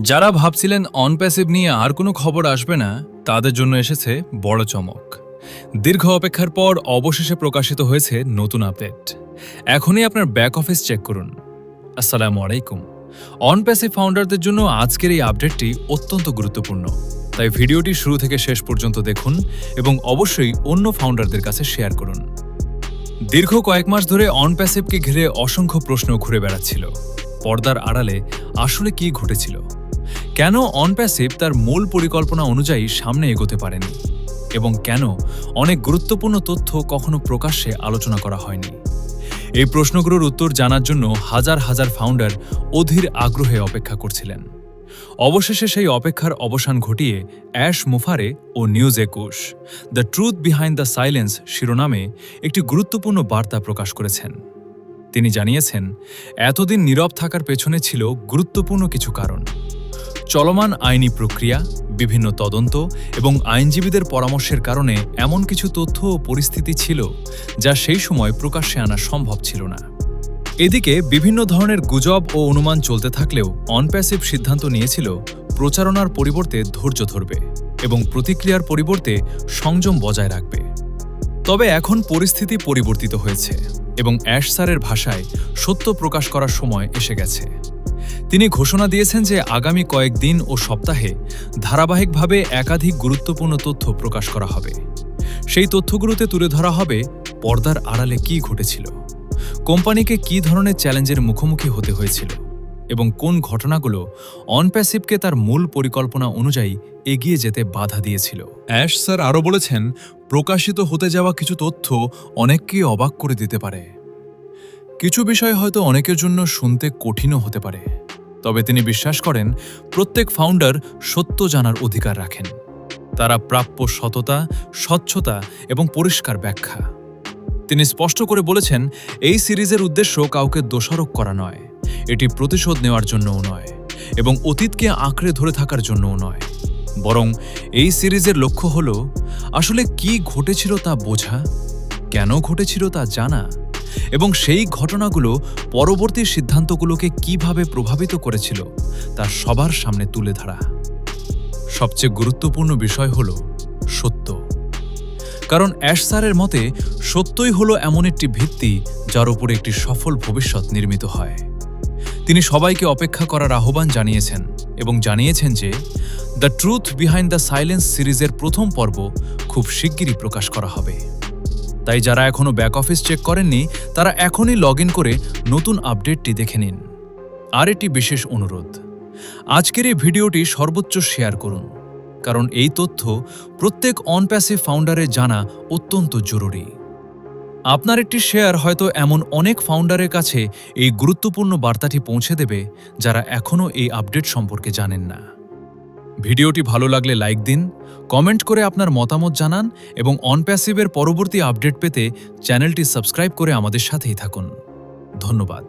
যারা ভাবছিলেন on passive নিয়ে আর কোনো খবর আসবে না, তাদের জন্য এসেছে বড় চমক। দীর্ঘ অপেক্ষার পর অবশেষে প্রকাশিত হয়েছে নতুন আপডেট। এখনই আপনার ব্যাক অফিস চেক করুন। আসসালামু আলাইকুম। অন প্যাসিভ ফাউন্ডারদের জন্য আজকের এই আপডেটটি অত্যন্ত গুরুত্বপূর্ণ, তাই ভিডিওটি শুরু থেকে শেষ পর্যন্ত দেখুন এবং অবশ্যই অন্য ফাউন্ডারদের কাছে শেয়ার করুন। দীর্ঘ কয়েক মাস ধরে অন প্যাসিভকে ঘিরে অসংখ্য প্রশ্ন ঘুরে বেড়াচ্ছিল। পর্দার আড়ালে আসলে কি ঘটেছিল? কেন অন প্যাসিভ তার মূল পরিকল্পনা অনুযায়ী সামনে এগোতে পারেনি? এবং কেন অনেক গুরুত্বপূর্ণ তথ্য কখনো প্রকাশ্যে আলোচনা করা হয়নি? এই প্রশ্নগুলোর উত্তর জানার জন্য হাজার হাজার ফাউন্ডার অধীর আগ্রহে অপেক্ষা করছিলেন। অবশেষে সেই অপেক্ষার অবসান ঘটিয়ে অ্যাশ মুফারে ও news ২১ the truth behind the silence শিরোনামে একটি গুরুত্বপূর্ণ বার্তা প্রকাশ করেছেন। তিনি জানিয়েছেন, এতদিন নীরব থাকার পেছনে ছিল গুরুত্বপূর্ণ কিছু কারণ। চলমান আইনি প্রক্রিয়া, বিভিন্ন তদন্ত এবং আইনজীবীদের পরামর্শের কারণে এমন কিছু তথ্য ও পরিস্থিতি ছিল যা সেই সময় প্রকাশ্যে আনা সম্ভব ছিল না। এদিকে বিভিন্ন ধরনের গুজব ও অনুমান চলতে থাকলেও অনপ্যাসিভ সিদ্ধান্ত নিয়েছিল প্রচারণার পরিবর্তে ধৈর্য ধরবে এবং প্রতিক্রিয়ার পরিবর্তে সংযম বজায় রাখবে। তবে এখন পরিস্থিতি পরিবর্তিত হয়েছে এবং অ্যাশ স্যারের ভাষায় সত্য প্রকাশ করার সময় এসে গেছে। তিনি ঘোষণা দিয়েছেন যে আগামী কয়েকদিন ও সপ্তাহে ধারাবাহিকভাবে একাধিক গুরুত্বপূর্ণ তথ্য প্রকাশ করা হবে। সেই তথ্যগুলোতে তুলে ধরা হবে পর্দার আড়ালে কী ঘটেছিল, কোম্পানিকে কী ধরনের চ্যালেঞ্জের মুখোমুখি হতে হয়েছিল এবং কোন ঘটনাগুলো অনপ্যাসিভকে তার মূল পরিকল্পনা অনুযায়ী এগিয়ে যেতে বাধা দিয়েছিল। অ্যাশ স্যার আরও বলেছেন, প্রকাশিত হতে যাওয়া কিছু তথ্য অনেককেই অবাক করে দিতে পারে। কিছু বিষয় হয়তো অনেকের জন্য শুনতে কঠিনও হতে পারে, তবে তিনি বিশ্বাস করেন প্রত্যেক ফাউন্ডার সত্য জানার অধিকার রাখেন। তারা প্রাপ্য সততা, স্বচ্ছতা এবং পরিষ্কার ব্যাখ্যা। তিনি স্পষ্ট করে বলেছেন, এই সিরিজের উদ্দেশ্য কাউকে দোষারোপ করা নয়, এটি প্রতিশোধ নেওয়ার জন্যও নয় এবং অতীতকে আঁকড়ে ধরে থাকার জন্যও নয়, বরং এই সিরিজের লক্ষ্য হল আসলে কি ঘটেছিল তা বোঝা, কেন ঘটেছিল তা জানা এবং সেই ঘটনাগুলো পরবর্তী সিদ্ধান্তগুলোকে কিভাবে প্রভাবিত করেছিল তা সবার সামনে তুলে ধরা। সবচেয়ে গুরুত্বপূর্ণ বিষয় হল সত্য, কারণ অ্যাশ স্যারের মতে সত্যই হলো এমন একটি ভিত্তি যার উপরে একটি সফল ভবিষ্যৎ নির্মিত হয়। তিনি সবাইকে অপেক্ষা করার আহ্বান জানিয়েছেন এবং জানিয়েছেন যে the truth behind the silence সিরিজের প্রথম পর্ব খুব শিগগিরই প্রকাশ করা হবে। তাই যারা এখনও ব্যাক অফিস চেক করেননি তারা এখনই লগ ইন করে নতুন আপডেটটি দেখে নিন। আর একটি বিশেষ অনুরোধ, আজকের এই ভিডিওটি সর্বোচ্চ শেয়ার করুন, কারণ এই তথ্য প্রত্যেক অনপ্যাসিভ ফাউন্ডারের জানা অত্যন্ত জরুরি। আপনার একটি শেয়ার হয়তো এমন অনেক ফাউন্ডারের কাছে এই গুরুত্বপূর্ণ বার্তাটি পৌঁছে দেবে যারা এখনও এই আপডেট সম্পর্কে জানেন না। ভিডিওটি ভালো লাগলে লাইক দিন, কমেন্ট করে আপনার মতামত জানান এবং অনপ্যাসিভের পরবর্তী আপডেট পেতে চ্যানেলটি সাবস্ক্রাইব করে আমাদের সাথেই থাকুন। ধন্যবাদ।